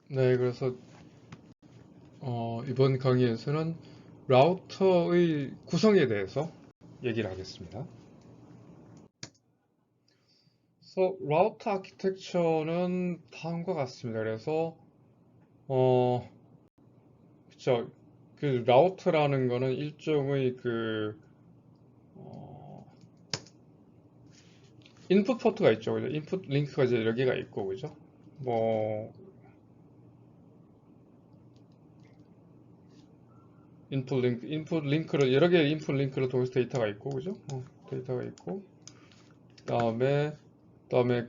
네, 그래서 이번 강의에서는 라우터의 구성에 대해서 얘기를 하겠습니다. 그래서 라우터 아키텍처는 다음과 같습니다. 그래서 그쵸. 그 라우터라는 거는 일종의 인풋 포트가 있죠. 그죠? 인풋 링크가 이제 여러 개가 있고, 그죠? 뭐 인풋 링크를 여러 개의 인풋 링크를 통해서 데이터가 있고, 그죠? 데이터가 있고, 그다음에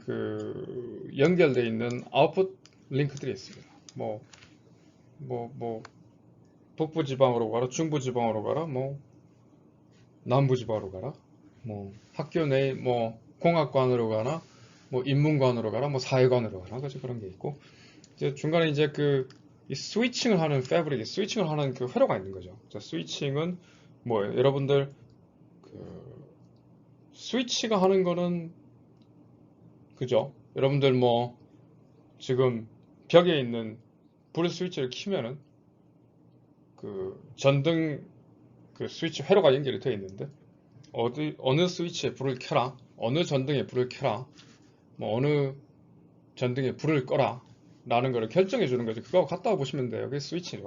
그 연결되어 있는 아웃풋 링크들이 있습니다. 뭐 북부 지방으로 가라, 중부 지방으로 가라, 뭐 남부 지방으로 가라, 뭐 학교 내 뭐 공학관으로 가나, 뭐 인문관으로 가라, 뭐 사회관으로 가라, 그죠? 그런 게 있고, 이제 중간에 이제 이 스위칭을 하는 패브릭, 스위칭을 하는 그 회로가 있는 거죠. 자, 스위칭은 뭐예요? 여러분들 그 스위치가 하는 거는 그죠? 여러분들 뭐 지금 벽에 있는 불 스위치를 켜면은 그 전등 그 스위치 회로가 연결이 되어 있는데 어느 스위치에 불을 켜라, 어느 전등에 불을 켜라, 뭐 어느 전등에 불을 꺼라 라는 거를 결정해 주는 거죠. 그거 같다고 보시면 돼요. 그게 스위치죠.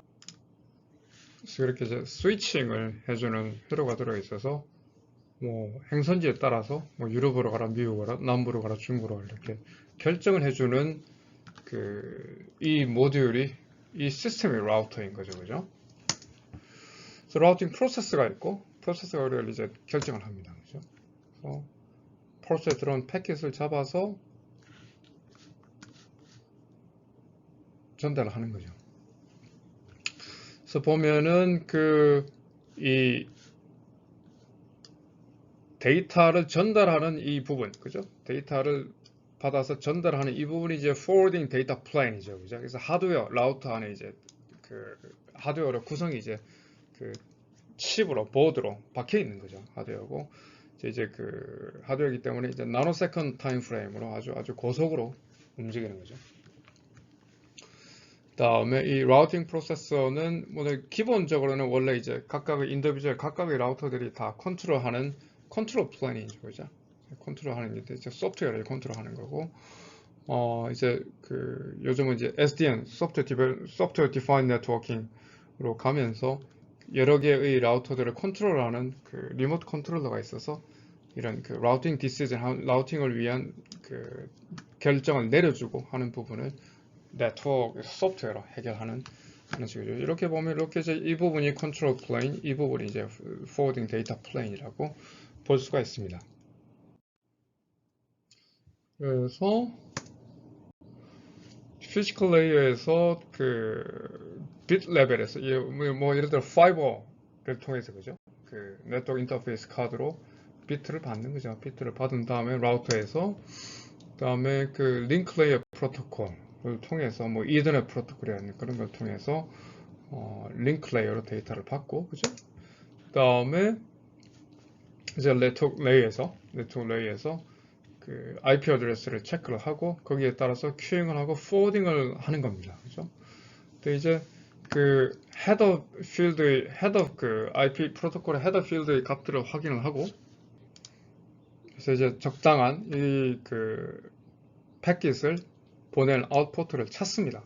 그래서 이렇게 이제 스위칭을 해주는 회로가 들어있어서 뭐 행선지에 따라서 뭐 유럽으로 가라, 미국으로 가라, 남부로 가라, 중부로 가라 이렇게 결정을 해주는 이 모듈이 이 시스템의 라우터인 거죠, 그죠? 그래서 라우팅 프로세스가 있고 프로세스가 이걸 이제 결정을 합니다, 그죠? 그래서 프로세스에 들어온 패킷을 잡아서 전달을 하는 거죠. 그래서 보면은 이 데이터를 전달하는 이 부분, 그죠? 데이터를 받아서 전달하는 이 부분이 이제 forwarding data plane이죠, 그죠? 그래서 하드웨어 라우터 안에 이제 하드웨어로 구성이 이제 그 칩으로 보드로 박혀 있는 거죠, 하드웨어고. 이제 하드웨어이기 때문에 이제 나노세컨드 타임 프레임으로 아주 고속으로 움직이는 거죠. 다음에 이 라우팅 프로세서는 기본적으로는 원래 이제 각각의 인디비주얼 각각의 라우터들이 다 컨트롤하는 컨트롤 플랜이죠, 그죠? 컨트롤하는 게 이제 소프트웨어를 컨트롤하는 거고, 이제 요즘은 이제 SDN 소프트웨어 디파인드 네트워킹으로 가면서 여러 개의 라우터들을 컨트롤하는 리모트 컨트롤러가 있어서 이런 라우팅 디시전, 라우팅을 위한 결정을 내려주고 하는 부분을 네트워크 소프트웨어로 해결하는 식이죠. 이렇게 보면 이렇게 이제 이 부분이 컨트롤 플레인, 이 부분이 이제 포워딩 데이터 플레인이라고 볼 수가 있습니다. 그래서 피지컬 레이어에서 빛 레벨에서 뭐 예를 들어 파이버를 통해서 그죠? 네트워크 인터페이스 카드로 비트를 받는 거죠. 비트를 받은 다음에 라우터에서 그다음에 링크 레이어 프로토콜을 통해서 뭐 이더넷 프로토콜이라는 그런 걸 통해서 링크 레이어로 데이터를 받고, 그죠? 그다음에 이제 네트워크 레이에서 IP 어드레스를 체크를 하고 거기에 따라서 큐잉을 하고 포워딩을 하는 겁니다, 그죠? 근데 이제 헤더 IP 프로토콜의 헤더 필드의 값들을 확인을 하고, 그래서 이제 적당한 패킷을 보낼 아웃포트를 찾습니다.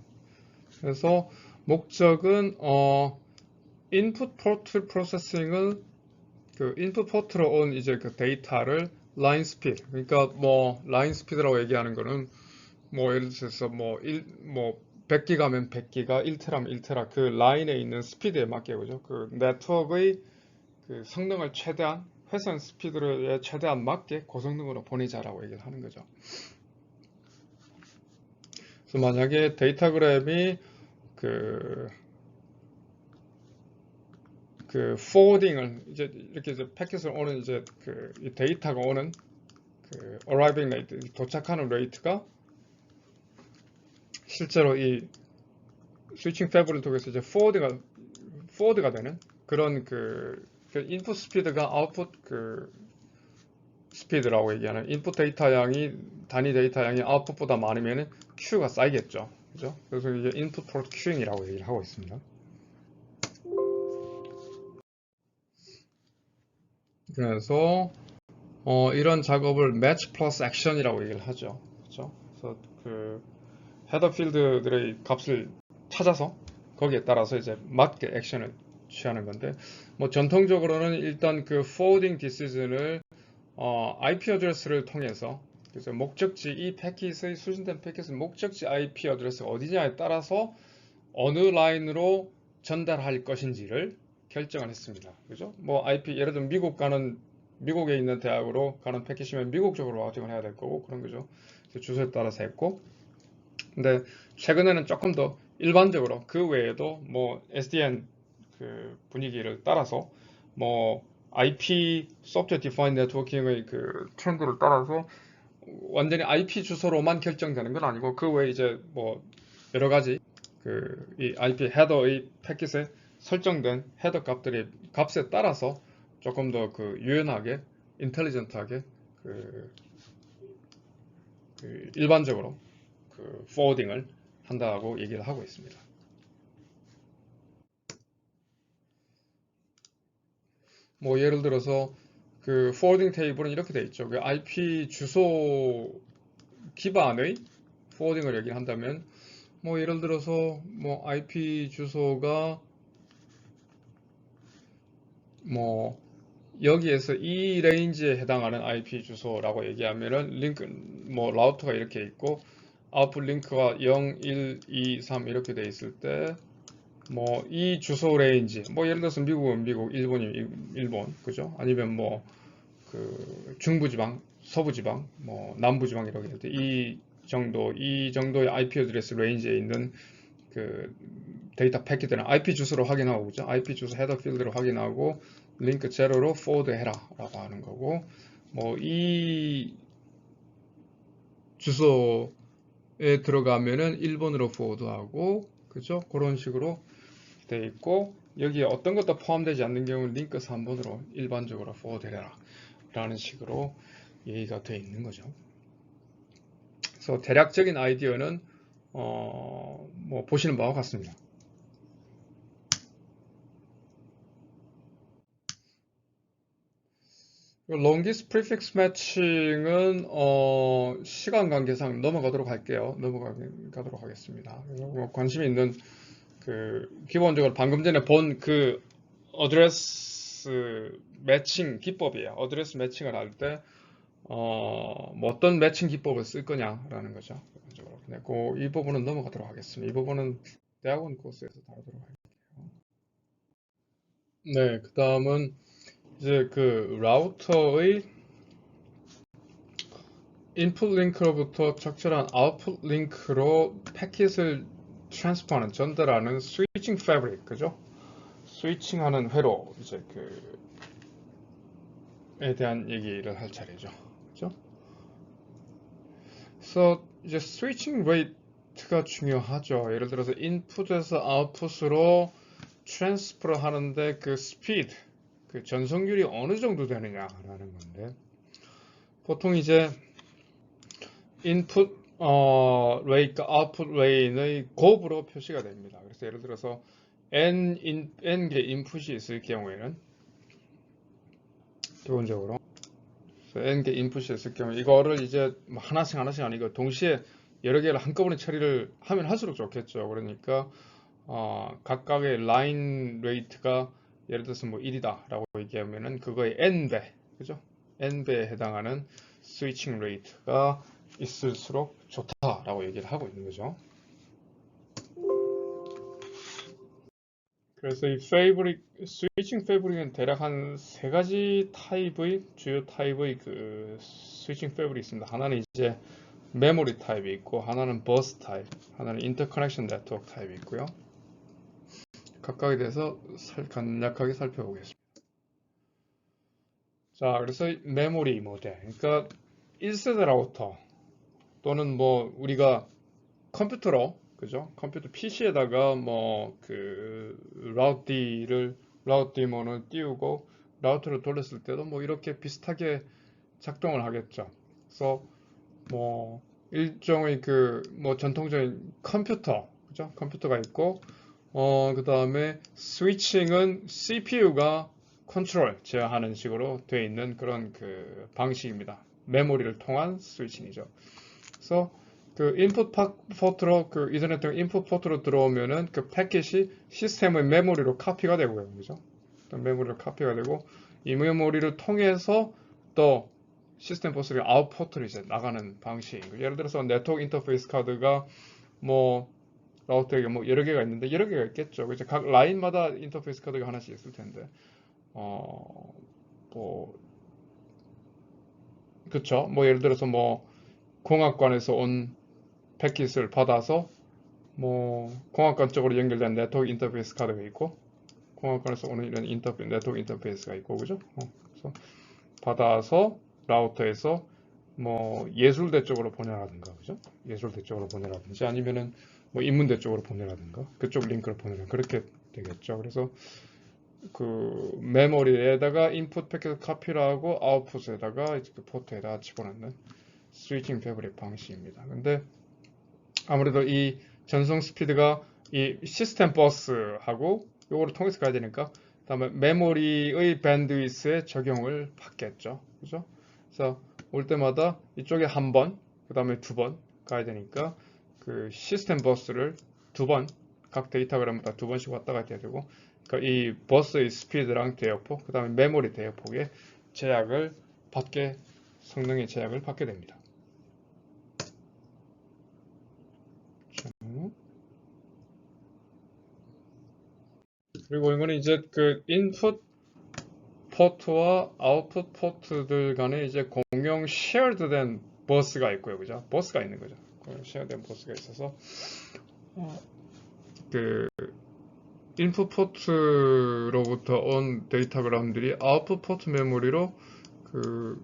그래서 목적은 인풋 포트 프로세싱을 인풋 포트로 온 이제 데이터를 라인 스피드, 그러니까 뭐 라인 스피드라고 얘기하는 거는 뭐 예를 들어서 뭐 100기가면 100기가, 1테라면 1테라 그 라인에 있는 스피드에 맞게, 그죠? 네트워크의 성능을 최대한 회선 스피드에 최대한 맞게 고성능으로 보내자라고 얘기를 하는 거죠. 그래서 만약에 데이터그램이 forwarding을 이제 이렇게 패킷을 오는 이제 이 데이터가 오는 arriving rate, 도착하는 레이트가 실제로 이 스위칭 패브를 통해서 이제 forward가 되는 그런 인풋 스피드가 아웃풋 스피드라고 얘기하는 인풋 데이터 양이 단위 데이터 양이 아웃풋보다 많으면 Q가 쌓이겠죠. 그죠? 그래서 이게 input port queuing이라고 얘기를 하고 있습니다. 그래서 이런 작업을 match plus action이라고 얘기를 하죠. 그죠? 그래서 그 헤더 필드들의 값을 찾아서 거기에 따라서 이제 맞게 액션을 취하는 건데, 뭐 전통적으로는 일단 그 forwarding decision을 IP 어드레스를 통해서, 그래서 목적지, 이 패킷의 수신된 패킷의 목적지 IP 어드레스가 어디냐에 따라서 어느 라인으로 전달할 것인지를 결정을 했습니다. 그죠? 뭐 IP, 예를 들면 미국에 있는 대학으로 가는 패킷이면 미국 쪽으로 라우팅을 해야 될 거고, 그런 거죠. 주소에 따라서 했고, 근데 최근에는 조금 더 일반적으로 그 외에도 뭐 SDN 그 분위기를 따라서 뭐 IP Software Defined Networking의 그 트렌드를 따라서 완전히 IP 주소로만 결정되는 건 아니고, 그 외에 이제 뭐 여러 가지 그 이 IP 헤더의 패킷에 설정된 헤더 값에 따라서 조금 더 그 유연하게 인텔리전트하게 그 일반적으로 그 포워딩을 한다고 얘기를 하고 있습니다. 뭐 예를 들어서 그 포워딩 테이블은 이렇게 돼 있죠. 그 IP 주소 기반의 포워딩을 얘기를 한다면, 뭐 예를 들어서 뭐 IP 주소가 뭐 여기에서 이 레인지에 해당하는 IP 주소라고 얘기하면은 링크 뭐 라우터가 이렇게 있고 아웃풋 링크가 0, 1, 2, 3 이렇게 돼 있을 때, 뭐 이 주소 레인지, 뭐 예를 들어서 미국은 미국, 일본이면 일본, 그죠? 아니면 뭐 그 중부지방, 서부지방, 뭐 남부지방 이렇게 할 때 이 정도의 IP 어드레스 레인지에 있는 그 데이터 패킷들은 IP 주소로 확인하고, 그죠? IP 주소 헤더 필드로 확인하고 링크 제로로 포워드 해라 라고 하는 거고, 뭐 이 주소에 들어가면은 1번으로 포워드하고, 그죠? 그런 식으로 돼 있고, 여기에 어떤 것도 포함되지 않는 경우는 링크 3번으로 일반적으로 포워드 해라 라는 식으로 얘기가 돼 있는 거죠. 그래서 대략적인 아이디어는 뭐 보시는 바와 같습니다. longest prefix matching은 시간 관계상 넘어가도록 할게요. 넘어가도록 하겠습니다. 뭐 관심 있는 그 기본적으로 방금 전에 본 그 어드레스 매칭 기법이에요. 어드레스 매칭을 할 때 뭐 어떤 매칭 기법을 쓸 거냐라는 거죠. 기본적으로. 이 부분은 넘어가도록 하겠습니다. 이 부분은 대학원 코스에서 다루도록 할게요. 네, 그 다음은 이제 그 라우터의 인풋 링크로부터 적절한 아웃풋 링크로 패킷을 트랜스퍼하는, 전달하는 스위칭 패브릭, 그죠? 스위칭하는 회로 이제 그에 대한 얘기를 할 차례죠. 그죠? 그래서 이제 스위칭 레이트가 중요하죠. 예를 들어서 인풋에서 아웃풋으로 트랜스퍼를 하는데 그 스피드, 그 전송률이 어느 정도 되느냐라는 건데, 보통 이제 인풋 레이가 아웃풋 레인의 곱으로 표시가 됩니다. 그래서 예를 들어서 n개 인풋이 있을 경우에는 기본적으로 n개 인풋이 있을 경우 이거를 이제 하나씩 아니고 동시에 여러 개를 한꺼번에 처리를 하면 할수록 좋겠죠. 그러니까 각각의 라인 레이트가 예를 들어서 뭐 1이다 라고 얘기하면은 그거의 n배, 그죠? n배에 해당하는 스위칭 레이트가 있을수록 좋다라고 얘기를 하고 있는 거죠. 그래서 이 스위칭 패브릭은 대략 한 세 가지 주요 타입의 그 스위칭 패브릭이 있습니다. 하나는 이제 메모리 타입이 있고, 하나는 버스 타입, 하나는 인터커넥션 네트워크 타입이 있고요. 각각에 대해서 간략하게 살펴보겠습니다. 자, 그래서 메모리 모델, 그러니까 1세대 라우터 또는 뭐 우리가 컴퓨터로, 그죠? 컴퓨터 PC에다가 뭐 그 라우트 디몬을 띄우고 라우터를 돌렸을 때도 뭐 이렇게 비슷하게 작동을 하겠죠. 그래서 뭐 일종의 그 뭐 전통적인 컴퓨터, 그죠? 컴퓨터가 있고, 그 다음에 스위칭은 CPU가 컨트롤 제어하는 식으로 되어 있는 그런 그 방식입니다. 메모리를 통한 스위칭이죠. 그래서 그 인풋 포트로 그 이더넷 인풋 포트로 들어오면은 그 패킷이 시스템의 메모리로 카피가 되고요, 그죠? 메모리로 카피가 되고 이 메모리를 통해서 또 시스템 버스가 아웃포트로 이제 나가는 방식이고, 예를 들어서 네트워크 인터페이스 카드가 뭐 라우터에 뭐 여러 개가 있는데 여러 개가 있겠죠. 그죠? 각 라인마다 인터페이스 카드가 하나씩 있을 텐데, 뭐 그쵸? 뭐 예를 들어서 뭐 공학관에서 온 패킷을 받아서 뭐 공학관 쪽으로 연결된 네트워크 인터페이스 카드가 있고, 공학관에서 오는 이런 네트워크 인터페이스가 있고, 그죠? 그래서 받아서 라우터에서 뭐 예술대 쪽으로 보내라든가, 그죠? 예술대 쪽으로 보내라든지 아니면은 뭐 인문대 쪽으로 보내라든가 그쪽 링크를 보내라, 그렇게 되겠죠. 그래서 그 메모리에다가 인풋 패킷 카피를 하고 아웃풋에다가 이제 그 포트에다가 집어넣는 스위칭 패브릭 방식입니다. 근데 아무래도 이 전송 스피드가 이 시스템 버스하고 요거를 통해서 가야 되니까, 그다음에 메모리의 밴드위스에 적용을 받겠죠. 그죠? 그래서 올 때마다 이쪽에 한 번, 그다음에 두 번 가야 되니까 그 시스템 버스를 두 번, 각 데이터그램마다 두 번씩 왔다 갔다 해야 되고, 그러니까 이 버스의 스피드랑 대역폭, 그다음에 메모리 대역폭의 제약을 받게, 성능의 제약을 받게 됩니다. 그리고 이거는 이제 그 인풋 포트와 아웃풋 포트들 간에 이제 공용 쉐어드된 버스가 있고요, 그죠? 버스가 있는 거죠. 공용 쉐어된 버스가 있어서 그 인풋 포트로부터 온 데이터그램들이 아웃풋 포트 메모리로 그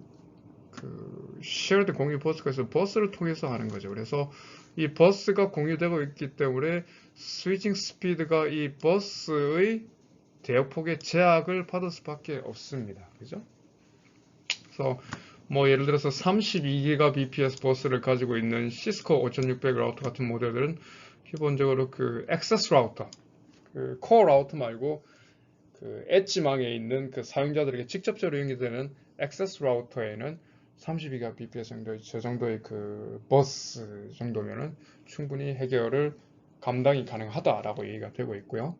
쉐어드 공유 버스가 있어서 버스를 통해서 하는 거죠. 그래서 이 버스가 공유되고 있기 때문에 스위칭 스피드가 이 버스의 대역폭의 제약을 받을 수밖에 없습니다. 그죠? 그래서 뭐 예를 들어서 32GBps 버스를 가지고 있는 시스코 5600 라우터 같은 모델들은 기본적으로 그 액세스 라우터, 그 코어 라우터 말고 그 엣지망에 있는 그 사용자들에게 직접적으로 연결되는 액세스 라우터에는 32GBps 정도의 저 정도의 그 버스 정도면은 충분히 해결을 감당이 가능하다라고 얘기가 되고 있고요.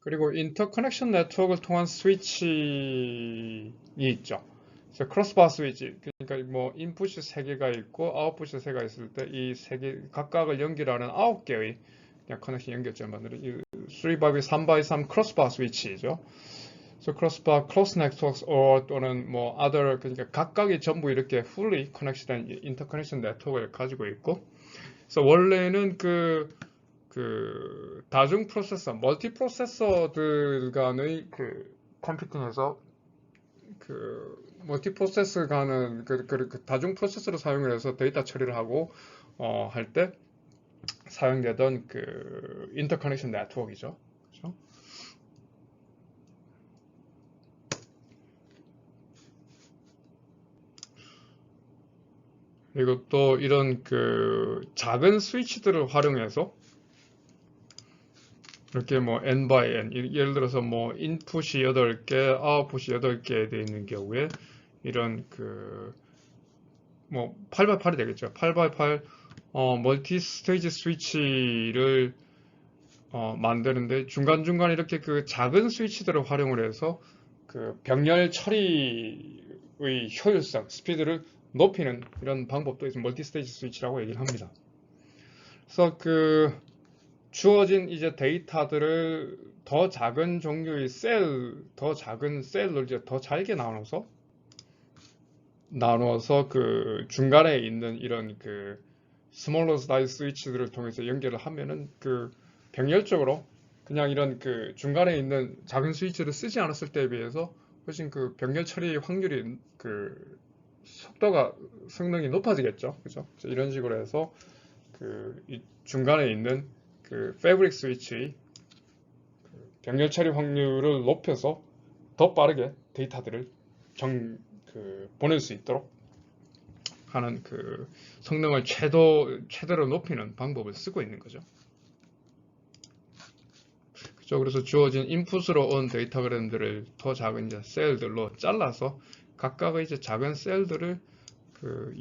그리고 인터커넥션 네트워크를 통한 스위치이 있죠. 그래서 크로스바 스위치, 그러니까 뭐 인풋이 3개가 있고 아웃풋이 3개가 있을 때 이 3개 각각을 연결하는 9개의 그냥 커넥션 연결점을 만드는 3x 3x3 크로스바 스위치죠. 그래서 크로스바 클로스 네트워크 또는 뭐 other, 그러니까 각각이 전부 이렇게 fully connected된 인터커넥션 네트워크를 가지고 있고, 그래서 원래는 그 다중 프로세서, 멀티 프로세서들 간의 그 컴퓨팅에서 그 멀티 프로세서 간은 그 다중 프로세서를 사용을 해서 데이터 처리를 하고 할 때 사용되던 그 인터커넥션 네트워크이죠. 그렇죠? 그리고 또 이런 그 작은 스위치들을 활용해서 이렇게 뭐 n by n, 예를 들어서 뭐 인풋이 8개, 아웃풋이 8개 되어 있는 경우에 이런 그 뭐 8x8이 되겠죠. 8x8 멀티 스테이지 스위치를 만드는데 중간중간 이렇게 그 작은 스위치들을 활용을 해서 그 병렬 처리의 효율성, 스피드를 높이는 이런 방법도 있어서 멀티 스테이지 스위치라고 얘기를 합니다. 그래서 그 주어진 이제 데이터들을 더 작은 종류의 더 작은 셀로 이제 더 잘게 나눠서 그 중간에 있는 이런 그 스몰러 사이즈 스위치들을 통해서 연결을 하면은 그 병렬적으로 그냥 이런 그 중간에 있는 작은 스위치를 쓰지 않았을 때에 비해서 훨씬 그 병렬 처리 확률이 그 속도가 성능이 높아지겠죠. 그죠? 이런 식으로 해서 그 중간에 있는 그 패브릭 스위치의 병렬 처리 확률을 높여서 더 빠르게 데이터들을 보낼 수 있도록 하는 성능을 최대로 높이는 방법을 쓰고 있는 거죠. 그죠? 그래서 주어진 인풋으로 온 데이터그램들을 더 작은 이제 셀들로 잘라서 각각의 이제 작은 셀들을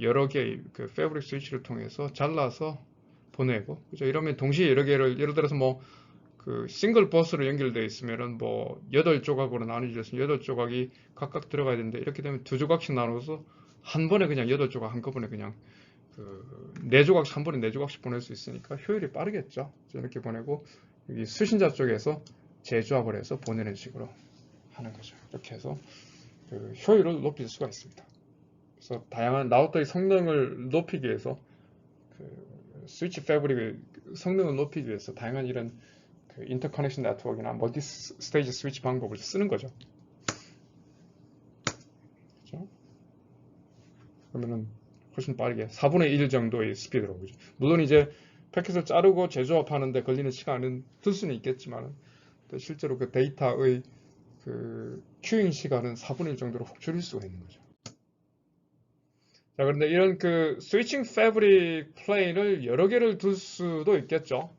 여러 개의 패브릭 스위치를 통해서 잘라서 보내고, 그죠? 이러면 동시에 여러 개를, 예를 들어서 뭐 싱글 버스로 연결되어 있으면은 뭐 8조각으로 나눠져 있으면 8조각이 각각 들어가야 되는데, 이렇게 되면 2조각씩 나눠서 한 번에 그냥 8조각 한꺼번에 그냥 4조각씩 한 번에 4조각씩 보낼 수 있으니까 효율이 빠르겠죠. 이렇게 보내고, 여기 수신자 쪽에서 재조합을 해서 보내는 식으로 하는 거죠. 이렇게 해서 효율을 높일 수가 있습니다. 그래서 다양한 라우터의 성능을 높이기 위해서 스위치 패브릭의 성능을 높이기 위해서 다양한 이런 인터커넥션 네트워크나 멀티 스테이지 스위치 방법을 쓰는 거죠. 그렇죠? 그러면은 훨씬 빠르게 4분의 1 정도의 스피드로, 그죠? 물론 이제 패킷을 자르고 재조합하는데 걸리는 시간은 들 수는 있겠지만, 실제로 그 데이터의 큐잉 시간은 4분의 1 정도로 훅 줄일 수가 있는 거죠. 자, 그런데 이런 스위칭 패브릭 플레인을 여러 개를 둘 수도 있겠죠.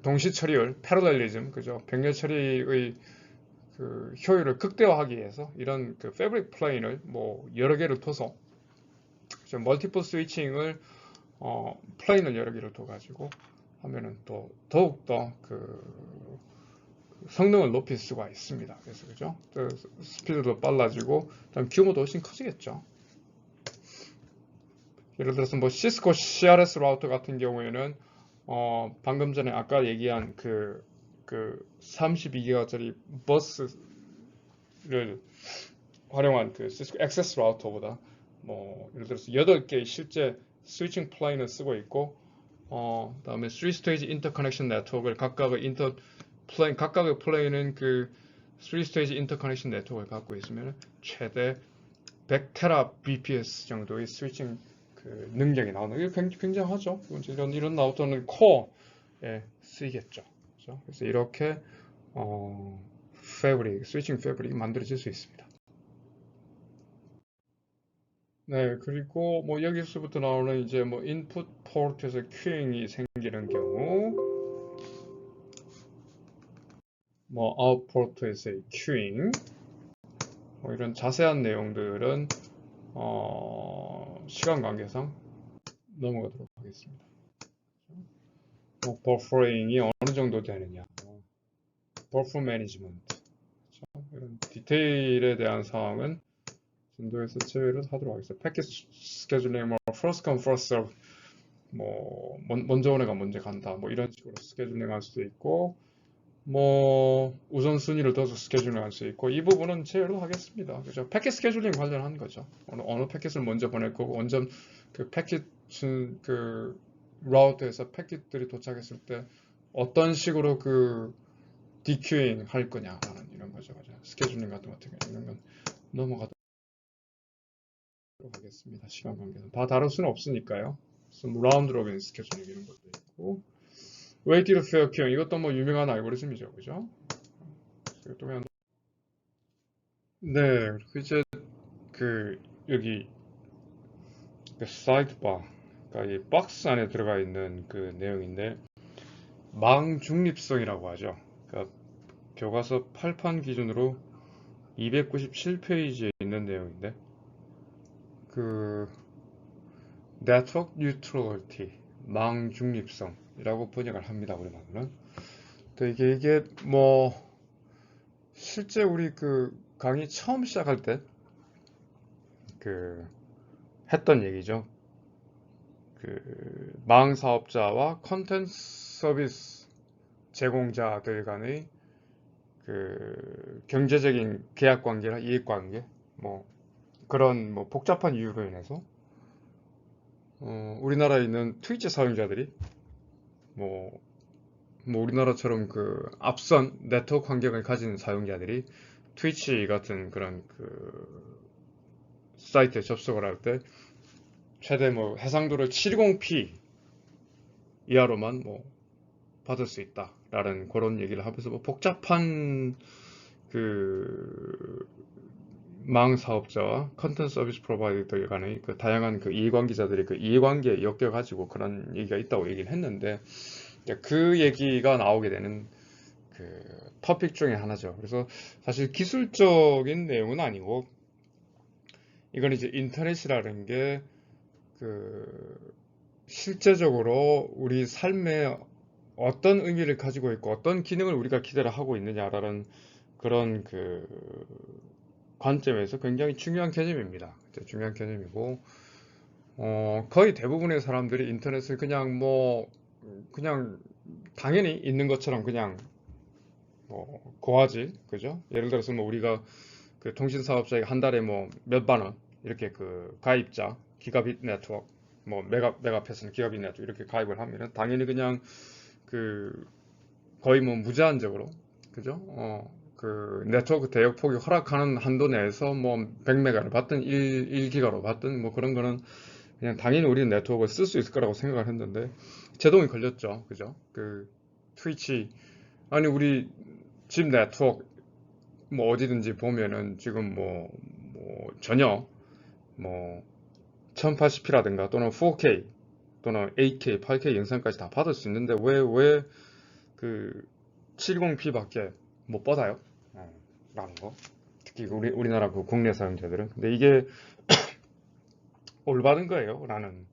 동시 처리율, 패러렐리즘, 그죠? 병렬 처리의 효율을 극대화하기 위해서 이런 패브릭 플레인을 뭐 여러 개를 둬서, 멀티플 스위칭을 플레인을 여러 개를 둬가지고 하면은 또 더욱더 성능을 높일 수가 있습니다. 그래서 그죠? 스피드도 빨라지고, 그다음 규모도 훨씬 커지겠죠. 예를 들어서 뭐 시스코 CRS 라우터 같은 경우에는 방금 전에 아까 얘기한 32기가짜리 버스를 활용한 시스코 액세스 라우터보다 뭐 예를 들어서 8개의 실제 스위칭 플레인을 쓰고 있고, 그다음에 3스테이지 인터커넥션 네트워크를 각각의 플레인은 3스테이지 인터커넥션 네트워크를 갖고 있으면 최대 100TBps 정도의 스위칭 능력이 나오는 게 굉장하죠. 이런 라우터는 코어에 쓰이겠죠. 그렇죠? 그래서 이렇게 스위칭 패브릭이 만들어질 수 있습니다. 네, 그리고 뭐 여기서부터 나오는 이제 뭐 인풋 포트에서 큐잉이 생기는 경우, 뭐 아웃 포트에서의 큐잉, 뭐 이런 자세한 내용들은 시간 관계상 넘어가도록 하겠습니다. 뭐 버퍼링이 어느 정도 되느냐, 버퍼 매니지먼트, 이런 디테일에 대한 사항은 진도에서 제외를 하도록 하겠습니다. 패킷 스케줄링, 뭐 first come first serve, 뭐 먼저 온 애가 먼저 간다, 뭐 이런 식으로 스케줄링 할 수도 있고, 뭐 우선순위를 둬서 스케줄링 할 수 있고, 이 부분은 제외로 하겠습니다. 그죠? 패킷 스케줄링 관련한 거죠. 어느 패킷을 먼저 보낼 거고, 언제 패킷 라우터에서 패킷들이 도착했을 때 어떤 식으로 디큐잉 할 거냐라는 이런 거죠. 스케줄링 같은 이런 건 넘어가도록 하겠습니다. 시간 관계는 다 다룰 수는 없으니까요. 라운드 로빈 스케줄링 이런 것도 있고, 웨이티드 페어 큐잉, 이것도 뭐 유명한 알고리즘이죠, 그죠? 이것도 그냥 네, 그리고 이제 여기 사이드바, 그러니까 이 박스 안에 들어가 있는 내용인데, 망 중립성이라고 하죠. 그러니까 교과서 8판 기준으로 297페이지에 있는 내용인데, 네트워크 뉴트럴리티, 망 중립성이라고 번역을 합니다, 우리말로는. 이게 뭐 실제 우리 강의 처음 시작할 때 했던 얘기죠. 망 사업자와 컨텐츠 서비스 제공자들 간의 경제적인 계약 관계나 이익 관계, 뭐 그런 뭐 복잡한 이유로 인해서 우리나라에 있는 트위치 사용자들이 뭐 우리나라처럼 앞선 네트워크 환경을 가진 사용자들이 트위치 같은 그런 사이트에 접속을 할 때 최대 뭐 해상도를 720p 이하로만 뭐 받을 수 있다라는 그런 얘기를 하면서 뭐 복잡한 그 망 사업자와 컨텐츠 서비스 프로바이더 간의 그 다양한 그 이해관계자들이 그 이해관계에 엮여가지고 그런 얘기가 있다고 얘기를 했는데 그 얘기가 나오게 되는 그 토픽 중에 하나죠. 그래서 사실 기술적인 내용은 아니고 이건 이제 인터넷이라는 게 그 실제적으로 우리 삶에 어떤 의미를 가지고 있고 어떤 기능을 우리가 기대를 하고 있느냐라는 그런 그 관점에서 굉장히 중요한 개념입니다. 중요한 개념이고 거의 대부분의 사람들이 인터넷을 그냥 그냥 당연히 있는 것처럼 그냥 고하지, 그죠? 예를 들어서 뭐 우리가 그 통신 사업자에게 한 달에 뭐 몇만 원 이렇게 그 가입자 기가빗 네트워크 뭐 메가패스는 기가빗 네트워크 이렇게 가입을 하면은 당연히 그냥 그 거의 뭐 무제한적으로 그죠? 그 네트워크 대역 폭이 허락하는 한도 내에서 뭐 100메가를 받든 1기가로 받든 뭐 그런 거는 그냥 당연히 우리는 네트워크를 쓸 수 있을 거라고 생각을 했는데 제동이 걸렸죠. 그죠? 그 트위치 아니 우리 집 네트워크 뭐 어디든지 보면은 지금 전혀 뭐 1080p라든가 또는 4K 또는 8K, 8K 영상까지 다 받을 수 있는데 왜 그 720p밖에 못 받아요? 라는 거. 특히 우리나라 그 국내 사용자들은. 근데 이게 올바른 거예요? 라는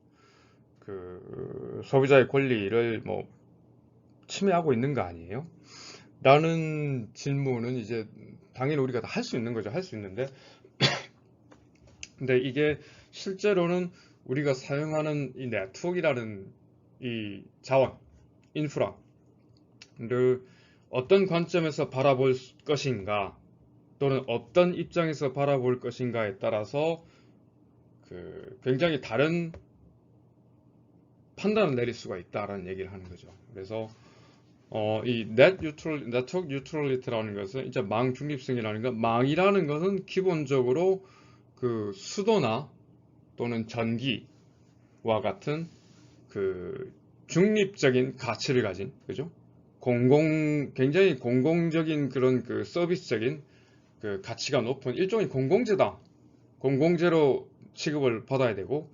그 소비자의 권리를 뭐 침해하고 있는 거 아니에요? 라는 질문은 이제 당연히 우리가 다 할 수 있는 거죠. 할 수 있는데 근데 이게 실제로는 우리가 사용하는 이 네트워크라는 이 자원, 인프라를 어떤 관점에서 바라볼 것인가 또는 어떤 입장에서 바라볼 것인가에 따라서 그 굉장히 다른 판단을 내릴 수가 있다라는 얘기를 하는 거죠. 그래서 이 네트워크 뉴트럴리티라는 것은 이제 망 중립성이라는 건 망이라는 것은 기본적으로 그 수도나 또는 전기와 같은 그 중립적인 가치를 가진 그죠? 굉장히 공공적인 그런 그 서비스적인 그 가치가 높은 일종의 공공재다. 공공재로 취급을 받아야 되고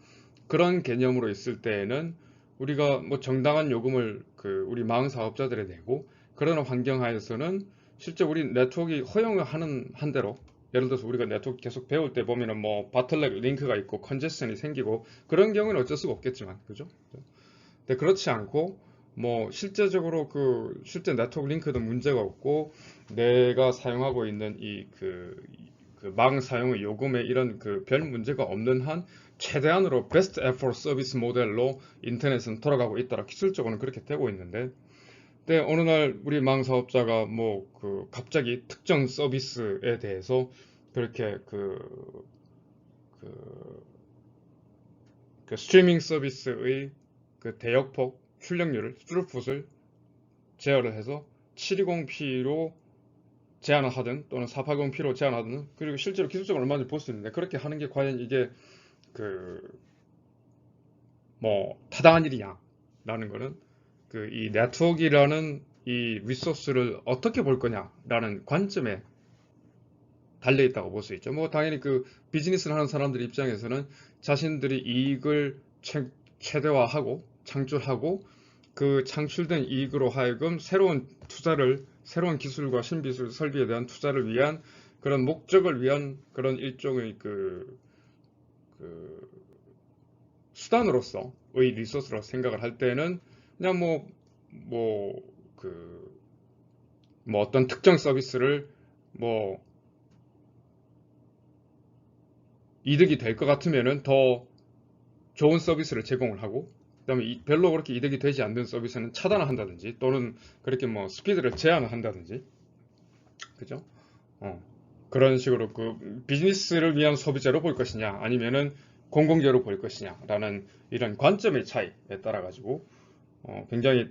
그런 개념으로 있을 때에는 우리가 뭐 정당한 요금을 그 우리 망 사업자들에 내고 그런 환경 하에서는 실제 우리 네트워크가 허용을 하는 한대로 예를 들어서 우리가 네트워크 계속 배울 때 보면은 뭐 바틀렉 링크가 있고 컨제션이 생기고 그런 경우는 어쩔 수가 없겠지만 그죠? 근데 그렇지 않고 뭐 실제적으로 그 실제 네트워크 링크도 문제가 없고 내가 사용하고 있는 이 그 망 사용의 요금에 이런 그 별 문제가 없는 한 최대한으로 베스트 에포트 서비스 모델로 인터넷은 돌아가고 있다라 기술적으로는 그렇게 되고 있는데 근데 어느 날 우리 망 사업자가 뭐 그 갑자기 특정 서비스에 대해서 그렇게 그, 그 스트리밍 서비스의 그 대역폭 출력률을 스루풋을 제어를 해서 720p로 제한을 하든 또는 480p로 제한을 하든 그리고 실제로 기술적으로 얼마든지 볼 수 있는데 그렇게 하는 게 과연 이게 그 뭐 타당한 일이냐 라는 거는 그 이 네트워크라는 이 리소스를 어떻게 볼 거냐라는 관점에 달려 있다고 볼 수 있죠. 뭐 당연히 그 비즈니스를 하는 사람들 입장에서는 자신들이 이익을 최대화하고 창출하고 그 창출된 이익으로 하여금 새로운 투자를 새로운 기술과 신기술 설비에 대한 투자를 위한 그런 목적을 위한 그런 일종의 그 수단으로서의 리소스로 생각을 할 때는 그냥 뭐 어떤 특정 서비스를 뭐 이득이 될 것 같으면은 더 좋은 서비스를 제공을 하고 그다음에 별로 그렇게 이득이 되지 않는 서비스는 차단을 한다든지 또는 그렇게 뭐 스피드를 제한을 한다든지 그죠? 어, 그런 식으로 그 비즈니스를 위한 소비재로 볼 것이냐 아니면은 공공재로 볼 것이냐라는 이런 관점의 차이에 따라 가지고 굉장히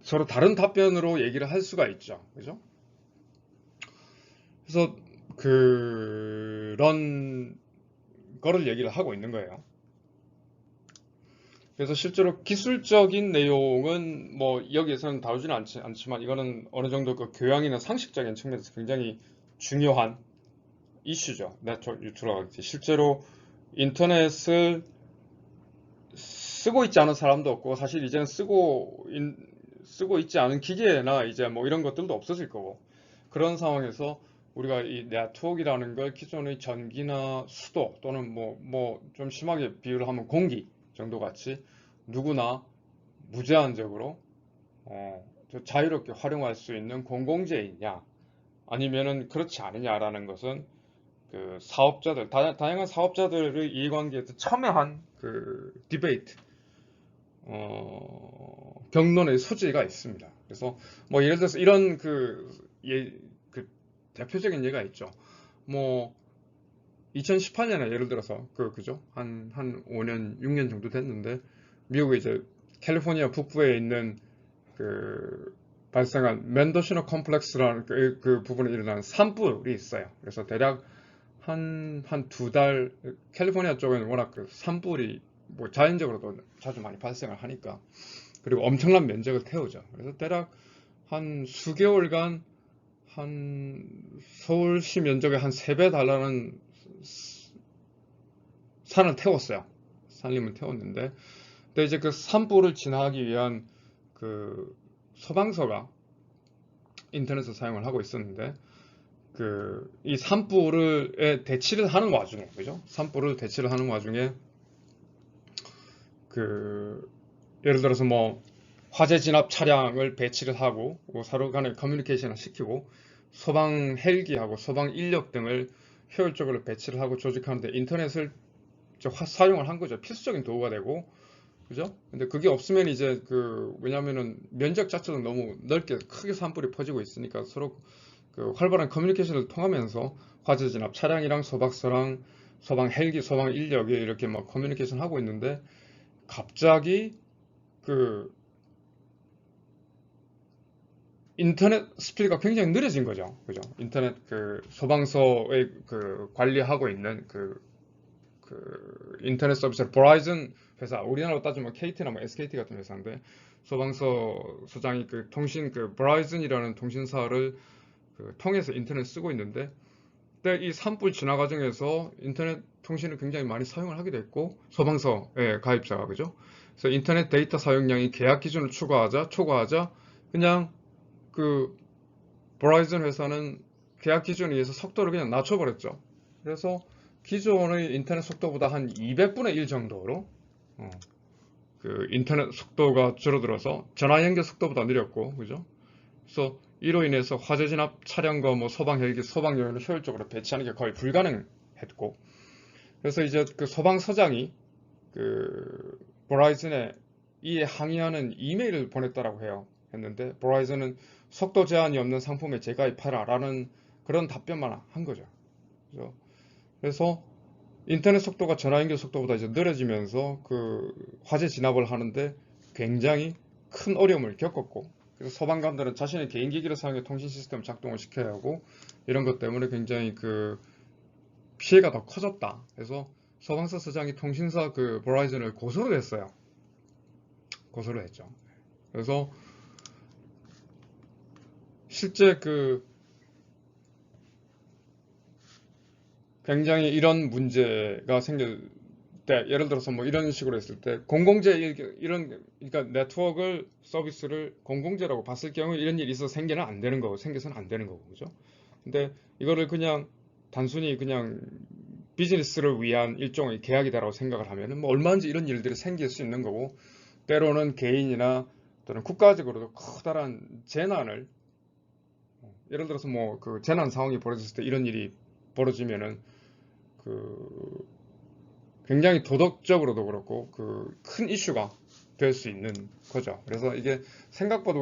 서로 다른 답변으로 얘기를 할 수가 있죠. 그죠? 그래서 그런 거를 얘기를 하고 있는 거예요. 그래서 실제로 기술적인 내용은 뭐 여기에서는 다루지는 않지만 이거는 어느 정도 그 교양이나 상식적인 측면에서 굉장히 중요한 이슈죠. 네트워크 유튜브가 실제로 인터넷을 쓰고 있지 않은 사람도 없고 사실 이제는 쓰고 있지 않은 기계나 이제 뭐 이런 것들도 없어질 거고 그런 상황에서 우리가 이 네트워크라는 걸 기존의 전기나 수도 또는 뭐 좀 심하게 비유를 하면 공기 정도 같이 누구나 무제한적으로 자유롭게 활용할 수 있는 공공재이냐 아니면은 그렇지 않느냐라는 것은 그 사업자들 다양한 사업자들의 이해관계에서 첨예한 그 디베이트 경론의 소지가 있습니다. 그래서 뭐 예를 들어서 이런 그 대표적인 예가 있죠. 뭐 2018년에 예를 들어서 그죠? 한 5년, 6년 정도 됐는데 미국의 이제 캘리포니아 북부에 있는 그 발생한 맨더시너 컴플렉스라는 그 부분에 일어난 산불이 있어요. 그래서 대략 한 두 달, 캘리포니아 쪽에는 워낙 그 산불이 뭐 자연적으로도 자주 많이 발생을 하니까 그리고 엄청난 면적을 태우죠. 그래서 대략 한 수개월간 한 서울시 면적의 한 3배 달하는 산을 태웠어요. 산림을 태웠는데, 근데 이제 그 산불을 진화하기 위한 그 소방서가 인터넷을 사용을 하고 있었는데, 이 산불을 대치를 하는 와중에, 그죠? 산불을 대치를 하는 와중에, 예를 들어서 뭐, 화재 진압 차량을 배치를 하고, 뭐 서로 간에 커뮤니케이션을 시키고, 소방 헬기하고 소방 인력 등을 효율적으로 배치를 하고 조직하는데 인터넷을 사용을 한 거죠. 필수적인 도구가 되고, 그죠? 근데 그게 없으면 이제 왜냐면은 면적 자체도 너무 넓게 크게 산불이 퍼지고 있으니까 서로 그 활발한 커뮤니케이션을 통하면서 화재 진압 차량이랑 소방서랑 소방 헬기, 소방 인력이 이렇게 막 커뮤니케이션 하고 있는데 갑자기 그 인터넷 스피드가 굉장히 느려진 거죠. 그죠? 인터넷 소방서에 관리하고 있는 인터넷 서비스 버라이즌 회사, 우리나라로 따지면 KT나 뭐 SKT 같은 회사인데 소방서 소장이 버라이즌이라는 통신사를 통해서 인터넷 쓰고 있는데 그때 이 산불 진화 과정에서 인터넷 통신을 굉장히 많이 사용을 하게 됐고 소방서의 가입자가 그죠? 그래서 인터넷 데이터 사용량이 계약 기준을 초과하자 그냥 버라이즌 회사는 계약 기준에 의해서 속도를 그냥 낮춰버렸죠. 그래서 기존의 인터넷 속도보다 한 200분의 1 정도로 인터넷 속도가 줄어들어서 전화 연결 속도보다 느렸고, 그죠? 그래서 이로 인해서 화재 진압 차량과 뭐 소방 헬기, 소방 요원을 효율적으로 배치하는 게 거의 불가능했고, 그래서 이제 소방서장이 버라이즌에 이에 항의하는 이메일을 보냈다라고 해요. 했는데 버라이즌은 속도 제한이 없는 상품에 재가입하라라는 그런 답변만 한 거죠. 그래서 인터넷 속도가 전화 연결 속도보다 이제 느려지면서 화재 진압을 하는데 굉장히 큰 어려움을 겪었고, 그래서 소방관들은 자신의 개인 기기를 사용해 통신 시스템 작동을 시켜야 하고 이런 것 때문에 굉장히 피해가 더 커졌다. 그래서 소방서 서장이 통신사 버라이즌을 고소를 했어요. 고소를 했죠. 그래서 실제 굉장히 이런 문제가 생길 때, 예를 들어서 뭐 이런 식으로 했을 때, 그러니까 네트워크 서비스를 공공재라고 봤을 경우에 이런 일이 있어서 생겨서는 안 되는 거고, 그죠? 근데 이거를 그냥 단순히 그냥 비즈니스를 위한 일종의 계약이다라고 생각을 하면은 뭐 얼마든지 이런 일들이 생길 수 있는 거고, 때로는 개인이나 또는 국가적으로도 커다란 재난을, 예를 들어서 뭐 재난 상황이 벌어졌을 때 이런 일이 벌어지면은 굉장히 도덕적으로도 그렇고 큰 이슈가 될 수 있는 거죠. 그래서 이게 생각보다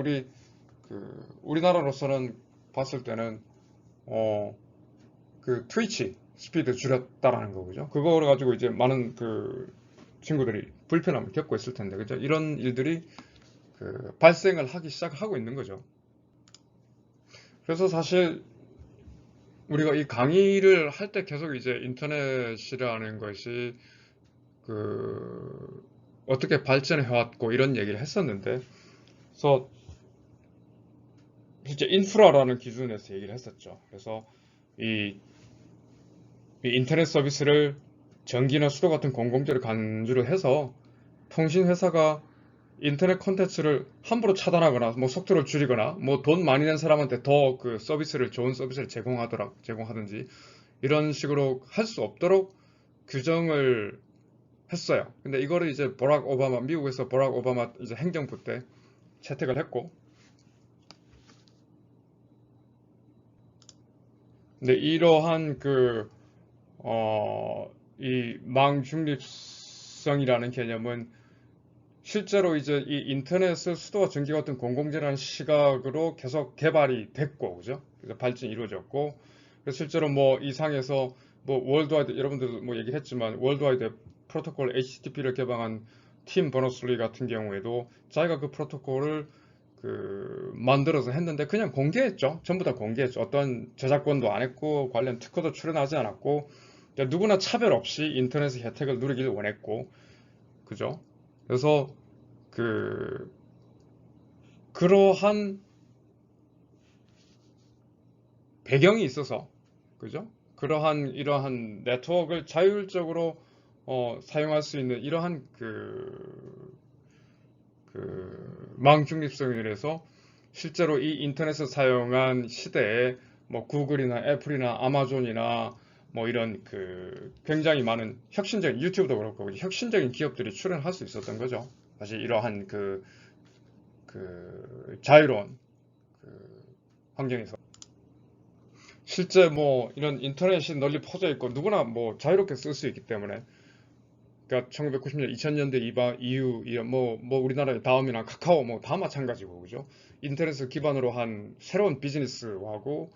우리나라로서는 봤을 때는 트위치 스피드 줄였다라는 거죠. 그거를 가지고 이제 많은 친구들이 불편함을 겪고 있을 텐데, 그죠? 이런 일들이 발생을 하기 시작하고 있는 거죠. 그래서 사실 우리가 이 강의를 할 때 계속 이제 인터넷이라는 것이 어떻게 발전해왔고 이런 얘기를 했었는데, 그래서 실제 인프라라는 기준에서 얘기를 했었죠. 그래서 이, 이 인터넷 서비스를 전기나 수도 같은 공공재를 간주를 해서 통신회사가 인터넷 콘텐츠를 함부로 차단하거나 뭐 속도를 줄이거나 뭐 돈 많이 낸 사람한테 더 그 서비스를 좋은 서비스를 제공하든지 이런 식으로 할 수 없도록 규정을 했어요. 근데 이거를 이제 미국에서 버락 오바마 이제 행정부 때 채택을 했고, 근데 이러한 이 망중립성이라는 개념은 실제로 이제 이 인터넷을 수도와 전기 같은 공공재라는 시각으로 계속 개발이 됐고, 그죠? 그래서 발전이 이루어졌고, 그래서 실제로 뭐 이상에서 뭐 월드와이드, 여러분들도 뭐 얘기했지만, 월드와이드 프로토콜 HTTP를 개방한 팀 버너슬리 같은 경우에도 자기가 그 프로토콜을 만들어서 했는데 그냥 공개했죠. 전부 다 공개했죠. 어떤 저작권도 안 했고, 관련 특허도 출연하지 않았고, 누구나 차별 없이 인터넷의 혜택을 누리길 원했고, 그죠? 그래서 그 그러한 배경이 있어서 그죠? 이러한 네트워크를 자율적으로 사용할 수 있는 이러한 망 중립성에 대해서 실제로 이 인터넷을 사용한 시대에 뭐 구글이나 애플이나 아마존이나 뭐 이런 굉장히 많은 혁신적인 유튜브도 그렇고 혁신적인 기업들이 출연할 수 있었던 거죠. 사실 이러한 자유로운 환경에서 실제 뭐 이런 인터넷이 널리 퍼져 있고 누구나 뭐 자유롭게 쓸 수 있기 때문에 그러니까 1990년, 2000년대 이후 이런 뭐 우리나라의 다음이나 카카오 뭐 다 마찬가지고 그죠? 인터넷을 기반으로 한 새로운 비즈니스하고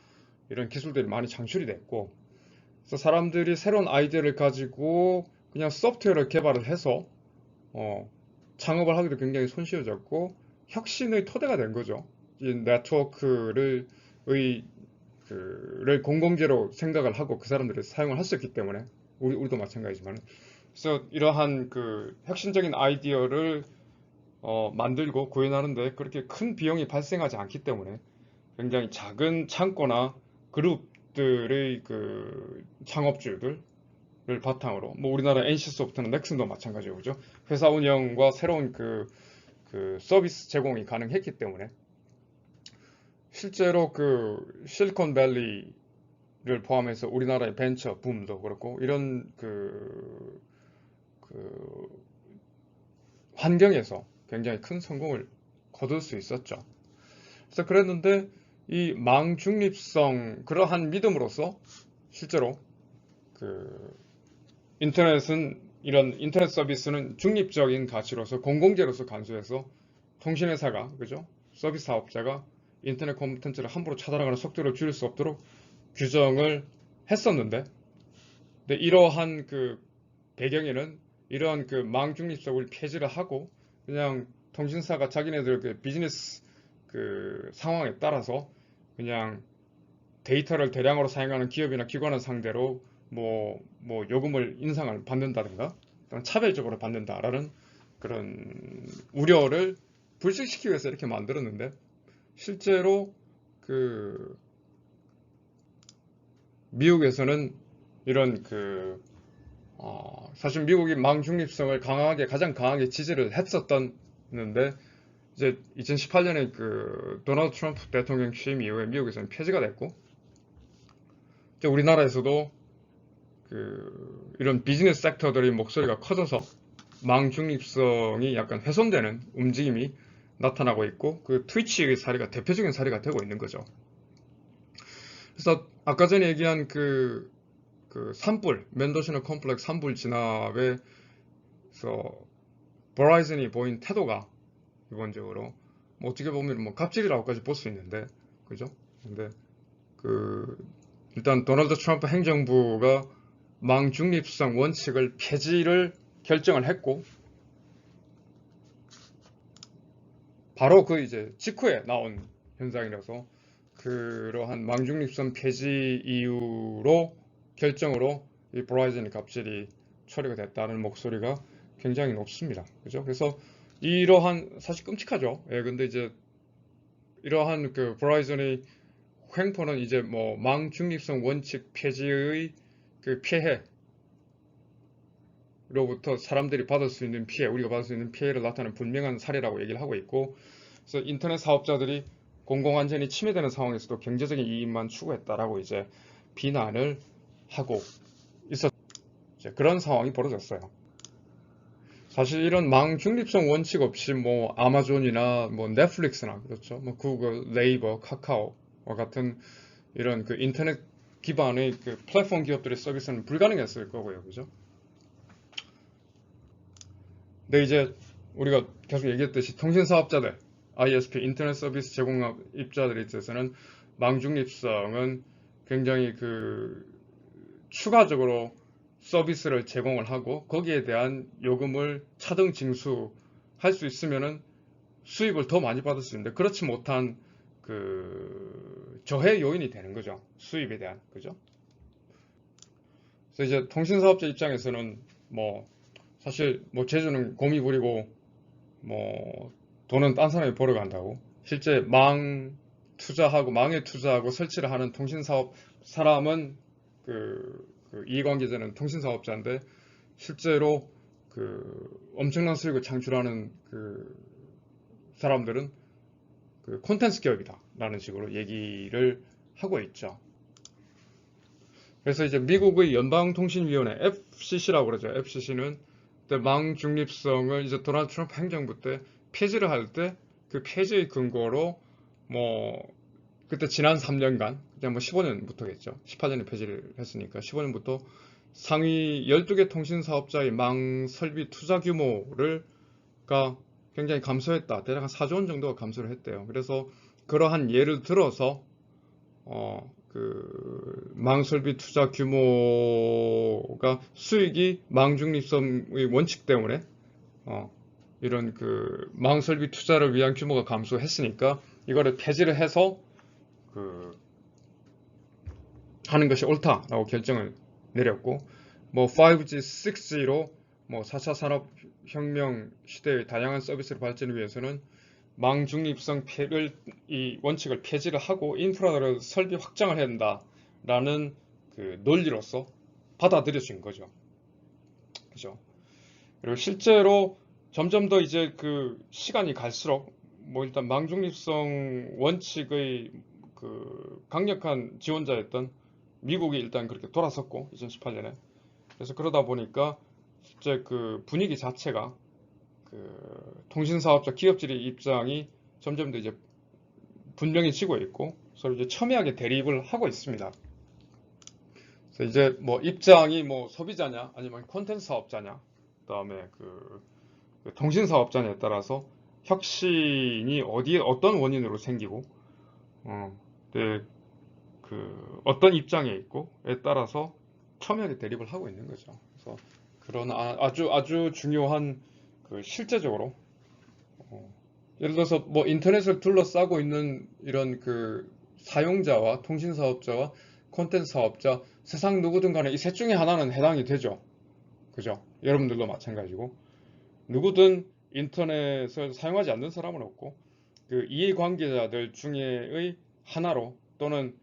이런 기술들이 많이 창출이 됐고 그래서 사람들이 새로운 아이디어를 가지고 그냥 소프트웨어를 개발을 해서 어, 창업을 하기도 굉장히 손쉬워졌고 혁신의 토대가 된 거죠. 이 네트워크를 공공재로 생각을 하고 그 사람들이 사용을 할 수 있기 때문에 우리도 마찬가지지만 그래서 이러한 혁신적인 아이디어를 만들고 구현하는데 그렇게 큰 비용이 발생하지 않기 때문에 굉장히 작은 창고나 그룹들의 창업주들을 바탕으로 뭐 우리나라 NC소프트나 넥슨도 마찬가지고 그죠? 회사 운영과 새로운 서비스 제공이 가능했기 때문에 실제로 실리콘밸리를 포함해서 우리나라의 벤처 붐도 그렇고 이런 그 환경에서 굉장히 큰 성공을 거둘 수 있었죠. 그래서 그랬는데 이 망중립성 그러한 믿음으로써 실제로 그 이런 인터넷 서비스는 중립적인 가치로서 공공재로서 간수해서 통신회사가 그죠? 서비스 사업자가 인터넷 콘텐츠를 함부로 차단하거나 속도를 줄일 수 없도록 규정을 했었는데 근데 이러한 배경에는 이러한 망중립성을 폐지를 하고 그냥 통신사가 자기네들 비즈니스 상황에 따라서 그냥 데이터를 대량으로 사용하는 기업이나 기관을 상대로 요금을 인상을 받는다든가 차별적으로 받는다라는 그런 우려를 불식시키기 위해서 이렇게 만들었는데 실제로 미국에서는 이런 사실 미국이 망중립성을 가장 강하게 지지를 했었는데 이제 2018년에 도널드 트럼프 대통령 취임 이후에 미국에서는 폐지가 됐고 이제 우리나라에서도 이런 비즈니스 섹터들의 목소리가 커져서 망중립성이 약간 훼손되는 움직임이 나타나고 있고 트위치의 사례가 대표적인 사례가 되고 있는 거죠. 그래서 아까 전에 얘기한 맨더시너 컴플렉스 산불 진압에서 버라이즌이 보인 태도가 기본적으로 뭐 어떻게 보면 뭐 갑질이라고까지 볼 수 있는데 그죠? 근데 일단 도널드 트럼프 행정부가 망중립성 원칙을 폐지를 결정을 했고 바로 이제 직후에 나온 현상이라서 그러한 망중립성 폐지 이후로 결정으로 이 버라이즌 갑질이 처리가 됐다는 목소리가 굉장히 높습니다. 그죠? 그래서 이러한 사실 끔찍하죠. 예, 근데 이제 이러한 그 버라이즌의 횡포는 이제 뭐 망중립성 원칙 폐지의 그 피해로부터 사람들이 받을 수 있는 피해, 우리가 받을 수 있는 피해를 나타내는 분명한 사례라고 얘기를 하고 있고, 그래서 인터넷 사업자들이 공공안전이 침해되는 상황에서도 경제적인 이익만 추구했다라고 이제 비난을 하고 있었. 그런 상황이 벌어졌어요. 사실 이런 망 중립성 원칙 없이 뭐 아마존이나 뭐 넷플릭스나 그렇죠, 뭐 구글, 네이버, 카카오와 같은 이런 그 인터넷 기반의 그 플랫폼 기업들의 서비스는 불가능했을 거고요, 그죠? 근데 이제 우리가 계속 얘기했듯이 통신 사업자들, ISP, 인터넷 서비스 제공업자들에 있어서는 망 중립성은 굉장히 그 추가적으로 서비스를 제공을 하고 거기에 대한 요금을 차등 징수할 수 있으면은 수입을 더 많이 받을 수 있는데 그렇지 못한 그 저해 요인이 되는 거죠. 수입에 대한. 그죠? 그래서 이제 통신사업자 입장에서는 뭐 사실 뭐 재주는 곰이 부리고 뭐 돈은 딴 사람이 벌어간다고. 실제 망에 투자하고 설치를 하는 통신사업 사람은 그 이해관계자는 통신사업자인데 실제로 그 엄청난 수익을 창출하는 그 사람들은 그 콘텐츠 기업이다라는 식으로 얘기를 하고 있죠. 그래서 이제 미국의 연방통신위원회 FCC라고 그러죠. FCC는 망 중립성을 이제 도널드 트럼프 행정부 때 폐지를 할 때 그 폐지의 근거로 뭐 그때 지난 3년간 그냥 뭐 15년부터겠죠. 18년에 폐지를 했으니까 15년부터 상위 12개 통신 사업자의 망 설비 투자 규모가 굉장히 감소했다. 대략 한 4조 원 정도가 감소를 했대요. 그래서 그러한 예를 들어서 그 망설비 투자 규모가 수익이 망중립성의 원칙 때문에 이런 그 망설비 투자를 위한 규모가 감소했으니까 이거를 폐지를 해서 그 하는 것이 옳다라고 결정을 내렸고 뭐 5G, 6G로 뭐 4차 산업혁명 시대의 다양한 서비스를 발전을 위해서는 망중립성 이 원칙을 폐지를 하고 인프라를 설비 확장을 해야 된다라는 그 논리로서 받아들여진 거죠. 그죠? 그리고 실제로 점점 더 이제 그 시간이 갈수록 뭐 일단 망중립성 원칙의 그 강력한 지원자였던 미국이 일단 그렇게 돌아섰고 2018년에 그래서 그러다 보니까 실제 그 분위기 자체가 그 통신사업자 기업들의 입장이 점점 더 이제 분명해지고 있고 서로 이제 첨예하게 대립을 하고 있습니다. 그래서 이제 뭐 입장이 뭐 소비자냐 아니면 콘텐츠 사업자냐 그다음에 그 통신 사업자냐에 따라서 혁신이 어디에 어떤 원인으로 생기고 네, 그 어떤 입장에 있고에 따라서 첨예하게 대립을 하고 있는 거죠. 그래서 그런 아주 중요한 그 실제적으로 예를 들어서 뭐 인터넷을 둘러싸고 있는 이런 그 사용자와 통신 사업자와 콘텐츠 사업자 세상 누구든 간에 이 셋 중에 하나는 해당이 되죠. 그죠? 여러분들도 마찬가지고 누구든 인터넷을 사용하지 않는 사람은 없고 그 이해관계자들 중에의 하나로 또는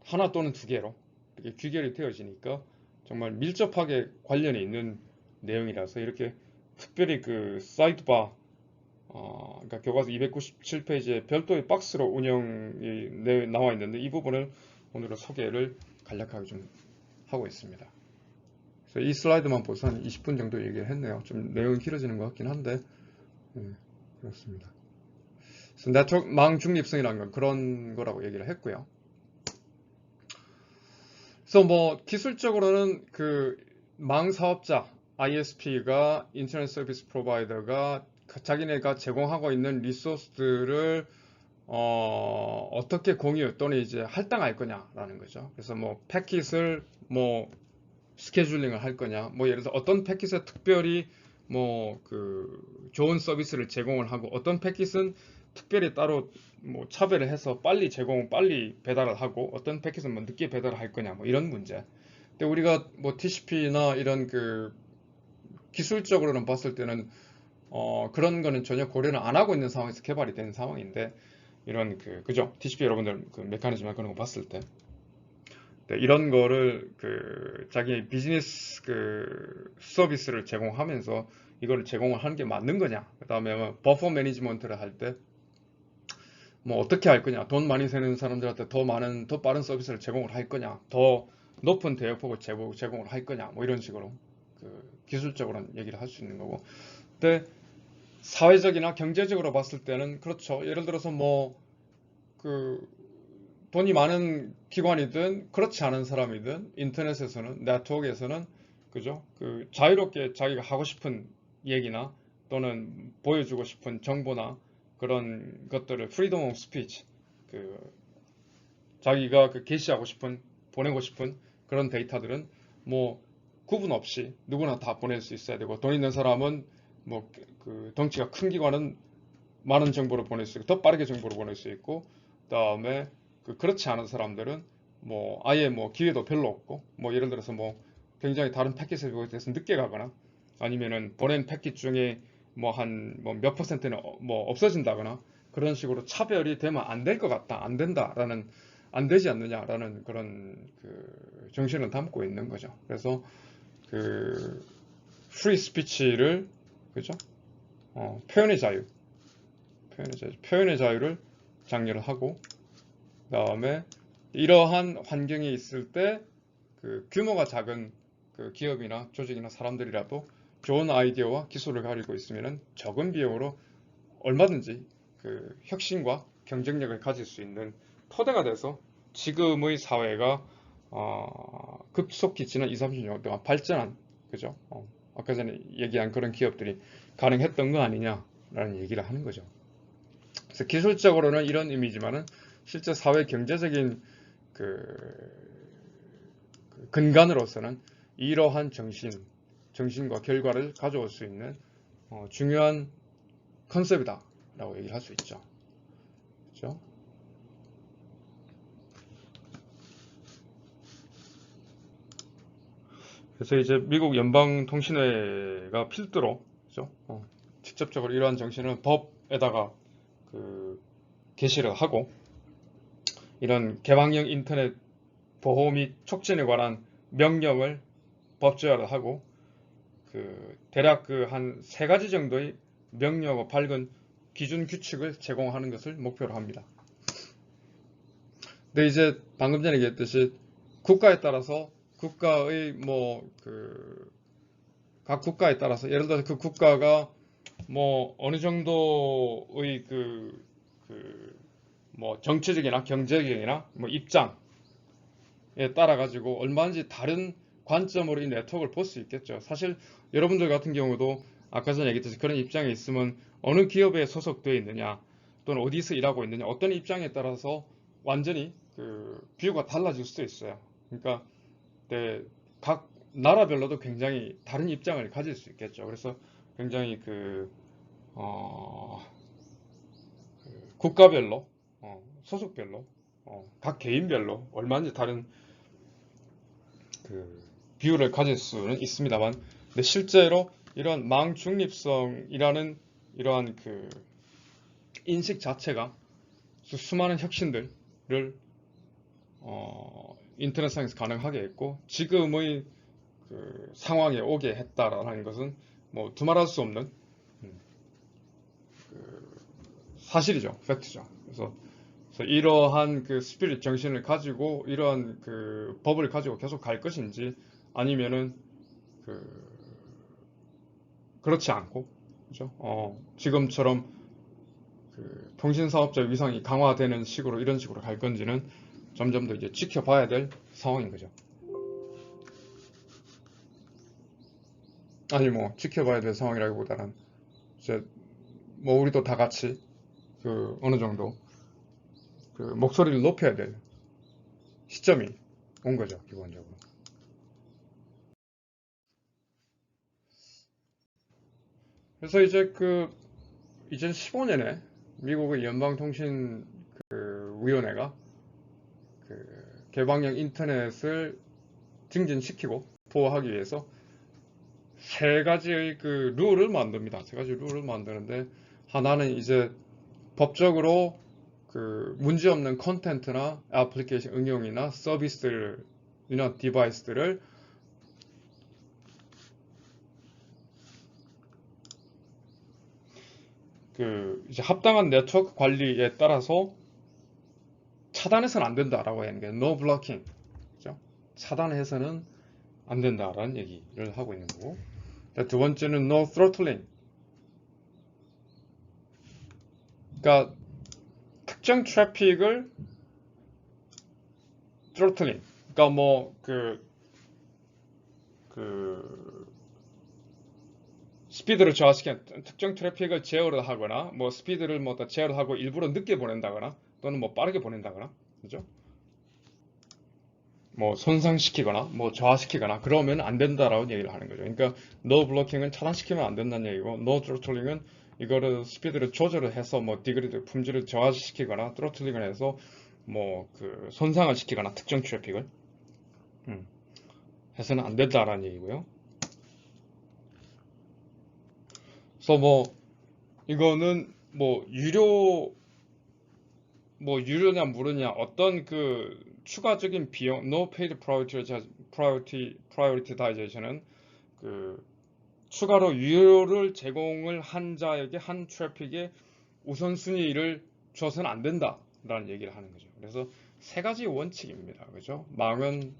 하나 또는 두 개로 이렇게 귀결이 되어지니까 정말 밀접하게 관련이 있는 내용이라서 이렇게 특별히 그 사이드바 그러니까 교과서 297페이지에 별도의 박스로 운영이 나와 있는데 이 부분을 오늘은 소개를 간략하게 좀 하고 있습니다. 그래서 이 슬라이드만 보서 한 20분 정도 얘기를 했네요. 좀 내용이 길어지는 것 같긴 한데 그렇습니다. 그래서 네트워크 망 중립성이라는 건 그런 거라고 얘기를 했고요. 그래서 뭐 기술적으로는 그 망 사업자 ISP가 인터넷 서비스 프로바이더가 자기네가 제공하고 있는 리소스들을 어떻게 공유 또는 이제 할당할 거냐라는 거죠. 그래서 뭐 패킷을 뭐 스케줄링을 할 거냐, 뭐 예를 들어 어떤 패킷에 특별히 뭐 그 좋은 서비스를 제공을 하고 어떤 패킷은 특별히 따로 뭐 차별을 해서 빨리 배달을 하고 어떤 패킷은 뭐 늦게 배달을 할 거냐 뭐 이런 문제. 근데 우리가 뭐 TCP나 이런 그 기술적으로는 봤을 때는 그런 거는 전혀 고려를 안 하고 있는 상황에서 개발이 된 상황인데 이런 그죠? TCP 여러분들 그 메커니즘이나 그런 거 봤을 때 네, 이런 거를 자기 비즈니스 서비스를 제공하면서 이거를 제공을 하는 게 맞는 거냐? 그다음에 뭐 버퍼 매니지먼트를 할 때 뭐 어떻게 할 거냐? 돈 많이 세는 사람들한테 더 빠른 서비스를 제공을 할 거냐? 더 높은 대역폭을 제공을 할 거냐? 뭐 이런 식으로 기술적으로는 얘기를 할 수 있는 거고. 근데 사회적이나 경제적으로 봤을 때는 그렇죠. 예를 들어서 뭐 돈이 많은 기관이든 그렇지 않은 사람이든 인터넷에서는 네트워크에서는 그죠? 자유롭게 자기가 하고 싶은 얘기나 또는 보여주고 싶은 정보나 그런 것들을 프리덤 오브 스피치 자기가 게시하고 싶은 보내고 싶은 그런 데이터들은 뭐 구분 없이 누구나 다 보낼 수 있어야 되고 돈 있는 사람은 뭐 덩치가 큰 기관은 많은 정보를 보낼 수 있고 더 빠르게 정보를 보낼 수 있고 그다음에 그렇지 않은 사람들은 뭐 아예 뭐 기회도 별로 없고 뭐 예를 들어서 뭐 굉장히 다른 패킷에 대해서 늦게 가거나 아니면은 보낸 패킷 중에 뭐 한 뭐 몇 퍼센트는 뭐 없어진다거나 그런 식으로 차별이 되면 안 될 것 같다 안 된다라는 안 되지 않느냐라는 그런 정신을 담고 있는 거죠. 그래서 프리 스피치를 그죠? 표현의 자유 표현의 자유를 장려를 하고 그다음에 이러한 환경에 있을 때 규모가 작은 기업이나 조직이나 사람들이라도 좋은 아이디어와 기술을 가지고 있으면 적은 비용으로 얼마든지 혁신과 경쟁력을 가질 수 있는 토대가 돼서 지금의 사회가 급속히 지난 20, 30년 동안 발전한 그죠? 아까 전에 얘기한 그런 기업들이 가능했던 거 아니냐라는 얘기를 하는 거죠. 그래서 기술적으로는 이런 의미지만은 실제 사회 경제적인 근간으로서는 이러한 정신과 결과를 가져올 수 있는 중요한 컨셉이다라고 얘기를 할 수 있죠. 그렇죠? 그래서 이제 미국 연방통신회가 필두로 그죠? 직접적으로 이러한 정신을 법에다가 게시를 하고 이런 개방형 인터넷 보호 및 촉진에 관한 명령을 법제화를 하고 대략 한 세 가지 정도의 명료하고 밝은 기준 규칙을 제공하는 것을 목표로 합니다. 근데 이제 방금 전에 얘기했듯이 국가에 따라서 국가의 각 국가에 따라서 예를 들어서 그 국가가 뭐 어느 정도의 뭐 정치적이나 경제적이나 뭐 입장에 따라 가지고 얼마든지 다른 관점으로 이 네트워크를 볼 수 있겠죠. 사실 여러분들 같은 경우도 아까 전에 얘기했듯이 그런 입장에 있으면 어느 기업에 소속되어 있느냐 또는 어디서 일하고 있느냐 어떤 입장에 따라서 완전히 뷰가 달라질 수도 있어요. 그러니까 각 나라별로도 굉장히 다른 입장을 가질 수 있겠죠. 그래서 굉장히 국가별로 소속별로 각 개인별로 얼마든지 다른 비율을 가질 수는 있습니다만, 근데 실제로 이런 망 중립성이라는 이러한 인식 자체가 수많은 혁신들을 인터넷상에서 가능하게 했고 지금의 상황에 오게 했다라는 것은 뭐 두말할 수 없는 사실이죠, 팩트죠. 그래서 이러한 스피릿 정신을 가지고 이러한 법을 가지고 계속 갈 것인지 아니면은 그렇지 않고 그죠? 지금처럼 통신사업자 위상이 강화되는 식으로 이런 식으로 갈 건지는 점점 더 이제 지켜봐야 될 상황인 거죠. 아니 뭐 지켜봐야 될 상황이라기보다는 이제 뭐 우리도 다 같이 어느 정도 목소리를 높여야 될 시점이 온 거죠, 기본적으로. 그래서 이제 2015년에 미국의 연방통신위원회가 개방형 인터넷을 증진시키고 보호하기 위해서 세 가지의 그 룰을 만듭니다. 세 가지 룰을 만드는데 하나는 이제 법적으로 그 문제없는 컨텐츠나 애플리케이션 응용이나 서비스들이나 디바이스들을 그 이제 합당한 네트워크 관리에 따라서 차단해서는 안 된다라고 하는 게 no blocking, 그죠? 차단해서는 안 된다라는 얘기를 하고 있는 거고. 두 번째는 no throttling. 그러니까 특정 트래픽을 throttling. 그러니까 뭐 스피드를 저하시키는 특정 트래픽을 제어를 하거나 뭐 스피드를 뭐 제어를 하고 일부러 늦게 보낸다거나 또는 뭐 빠르게 보낸다거나, 그죠? 뭐 손상시키거나 뭐 저하시키거나 그러면 안 된다라고 얘기를 하는 거죠. 그러니까 no blocking은 차단시키면 안 된다는 얘기고 no throttling은 이거를 스피드를 조절을 해서 뭐 디그리 품질을 저하시키거나 throttling을 해서 뭐 그 손상을 시키거나 특정 트래픽을 해서는 안 된다라는 얘기고요. 그래서 뭐 이거는 뭐 유료냐 무료냐 어떤 그 추가적인 비용 no paid prioritization은 그 추가로 유료를 제공을 한 자에게 한 트래픽에 우선순위를 줘서는 안 된다라는 얘기를 하는 거죠. 그래서 세 가지 원칙입니다. 그죠? 망은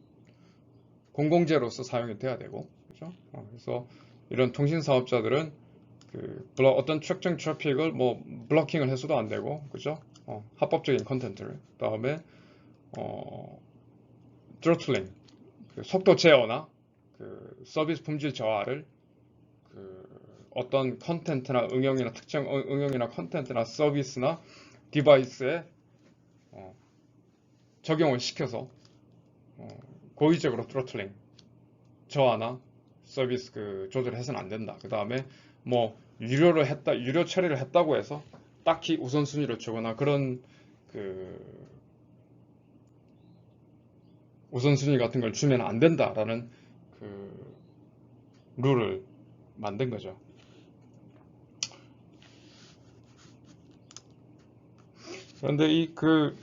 공공재로서 사용이 돼야 되고, 그죠? 그래서 이런 통신 사업자들은 어떤 특정 트래픽을 뭐 블로킹을 해서도 안 되고, 그죠? 합법적인 컨텐츠를 그다음에 throttling, 속도 제어나 서비스 품질 저하를 어떤 컨텐츠나 응용이나 특정 응용이나 컨텐츠나 서비스나 디바이스에 적용을 시켜서 고의적으로 throttling, 저하나 서비스 조절해서는 안 된다. 그 다음에 뭐 유료 처리를 했다고 해서 딱히 우선순위를 주거나 그런 우선순위 같은 걸 주면 안 된다라는 룰을 만든 거죠. 그런데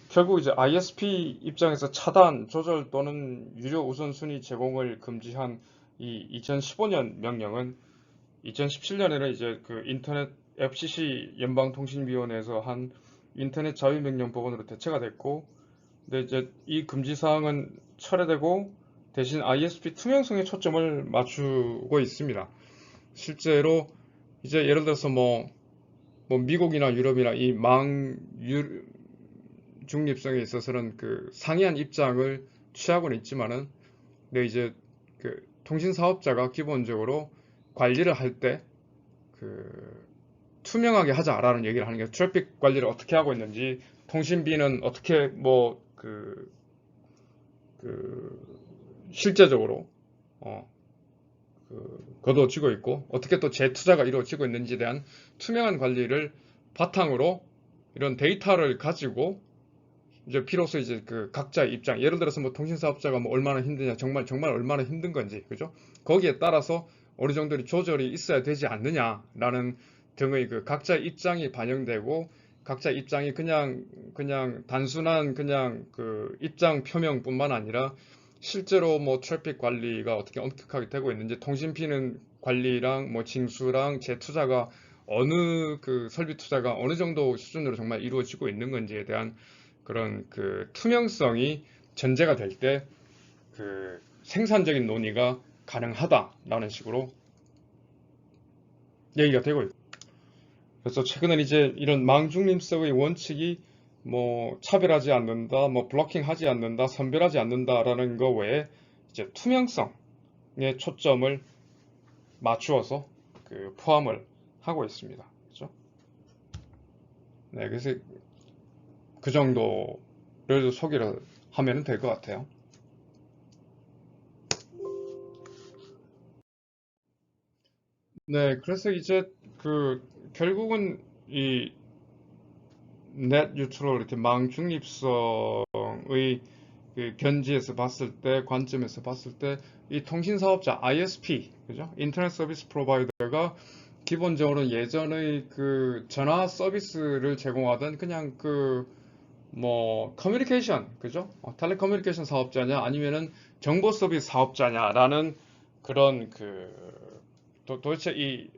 결국 이제 ISP 입장에서 차단, 조절 또는 유료 우선순위 제공을 금지한 이 2015년 명령은 2017년에는 이제 인터넷 FCC 연방통신위원회에서 한 인터넷 자유명령 법원으로 대체가 됐고, 근데 이제 이 금지 사항은 철회되고 대신 ISP 투명성에 초점을 맞추고 있습니다. 실제로 이제 예를 들어서 뭐 미국이나 유럽이나 이 중립성에 있어서는 상이한 입장을 취하고는 있지만은, 근데 이제 통신 사업자가 기본적으로 관리를 할 때 투명하게 하자라는 얘기를 하는 게 트래픽 관리를 어떻게 하고 있는지, 통신비는 어떻게 실제적으로 거둬지고 있고 어떻게 또 재투자가 이루어지고 있는지에 대한 투명한 관리를 바탕으로 이런 데이터를 가지고 이제 비로소 이제 각자의 입장, 예를 들어서 뭐 통신사업자가 뭐 얼마나 힘드냐, 정말 얼마나 힘든 건지, 그죠? 거기에 따라서 어느 정도의 조절이 있어야 되지 않느냐라는 등의 각자의 입장이 반영되고, 각자의 입장이 그냥 단순한 입장 표명뿐만 아니라 실제로 뭐 트래픽 관리가 어떻게 엄격하게 되고 있는지, 통신비는 관리랑 뭐 징수랑 재투자가 설비 투자가 어느 정도 수준으로 정말 이루어지고 있는 건지에 대한 그런 투명성이 전제가 될 때 생산적인 논의가 가능하다라는 식으로 얘기가 되고 있고, 그래서 최근에 이제 이런 망중립성의 원칙이 뭐 차별하지 않는다, 뭐 블로킹하지 않는다, 선별하지 않는다라는 거 외에 이제 투명성에 초점을 맞추어서 포함을 하고 있습니다. 그렇죠? 네, 그래서 그 정도를 소개를 하면 될 것 같아요. 네, 그래서 이제 결국은 이 넷 뉴트럴 이렇게 망 중립성의 그 견지에서 봤을 때, 관점에서 봤을 때, 이 통신 사업자 ISP, 그죠? 인터넷 서비스 프로바이더가 기본적으로 예전의 그 전화 서비스를 제공하던 그냥 그 뭐 커뮤니케이션, 그죠? 텔레커뮤니케이션 사업자냐 아니면은 정보 서비스 사업자냐라는 그런 그 도대체 이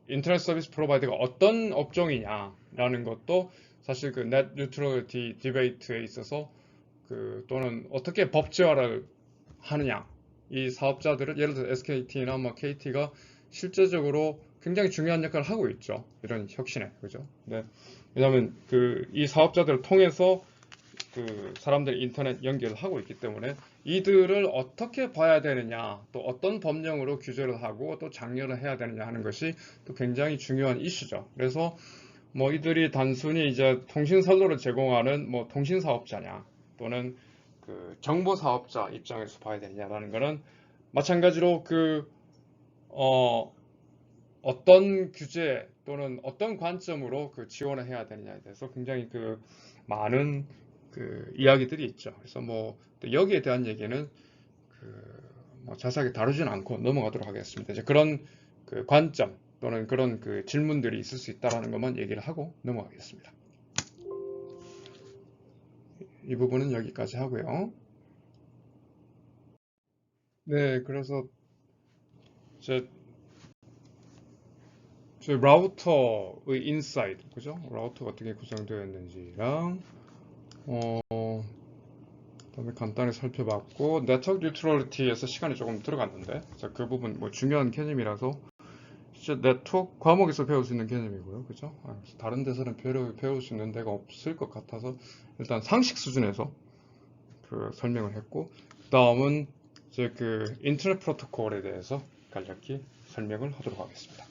인터넷 서비스 프로바이더가 어떤 업종이냐라는 것도 사실 그 넷 뉴트럴리티 디베이트에 있어서 그 또는 어떻게 법제화를 하느냐 이 사업자들은 예를 들어 SKT나 뭐 KT가 실제적으로 굉장히 중요한 역할을 하고 있죠. 이런 혁신에 그죠? 네. 왜냐하면 그 이 사업자들을 통해서 그 사람들이 인터넷 연결을 하고 있기 때문에 이들을 어떻게 봐야 되느냐, 또 어떤 법령으로 규제를 하고 또 장려를 해야 되느냐 하는 것이 또 굉장히 중요한 이슈죠. 그래서 뭐 이들이 단순히 이제 통신 선로를 제공하는 뭐 통신 사업자냐 또는 그 정보 사업자 입장에서 봐야 되느냐라는 거는 마찬가지로 그 어떤 규제 또는 어떤 관점으로 그 지원을 해야 되느냐에 대해서 굉장히 그 많은 그 이야기들이 있죠. 그래서 뭐 또 여기에 대한 얘기는 그뭐 자세하게 다루지는 않고 넘어가도록 하겠습니다. 이제 그런 그 관점 또는 그런 그 질문들이 있을 수 있다라는 것만 얘기를 하고 넘어가겠습니다. 이 부분은 여기까지 하고요. 네, 그래서 제 라우터의 인사이드, 그죠? 라우터가 어떻게 구성되어 있는지랑 그다음에 간단히 살펴봤고 네트워크 뉴트럴리티에서 시간이 조금 들어갔는데 그 부분 뭐 중요한 개념이라서 진짜 네트워크 과목에서 배울 수 있는 개념이고요, 그죠? 다른 데서는 배울 수 있는 데가 없을 것 같아서 일단 상식 수준에서 그 설명을 했고 다음은 이제 그 인터넷 프로토콜에 대해서 간략히 설명을 하도록 하겠습니다.